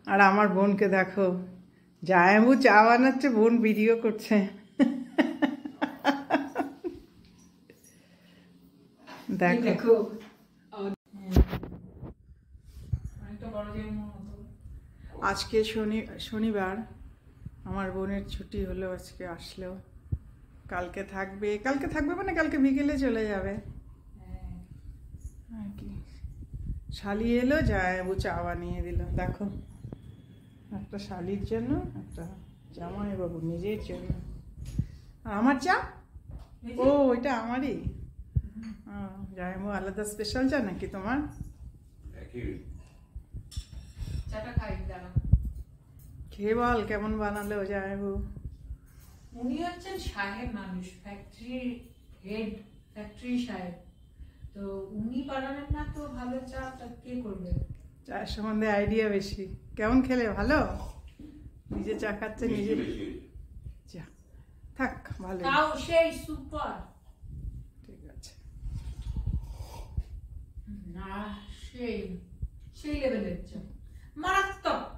আর আমার বোনকে দেখো, জায়াবু চা বানাচ্ছে, বোন ভিডিও করছে। দেখো আজকে শনিবার, আমার বোনের ছুটি হলো, আজকে আসলো। কালকে থাকবে মানে কালকে বিকেলে চলে যাবে আর কি। শালি এলো, জায়াবু চা বানিয়ে দিল। দেখো, একটা শালির জন্য, একটা জামাইবাবু নিজের জন্য। আর আমার চা, ও এটা আমারই। জামাইবাবু আলাদা স্পেশাল চা নাকি তোমার? খেয়ে বল কেমন বানালো জামাইবাবু। উনি হচ্ছেন সাহেব মানুষ, ফ্যাক্টরি হেড, ফ্যাক্টরি সাহেব। তো উনি বানাবেন না তো ভালো চা কে করবে? চায়ের সম্বন্ধে আইডিয়া বেশি। কেমন খেলে? ভালো? নিজে চা খাচ্ছে নিজে। চা থাক, ভালো, তাও সেই সুপার। ঠিক আছে, না সেই সেই লেভেলের চা, মারাত্মক।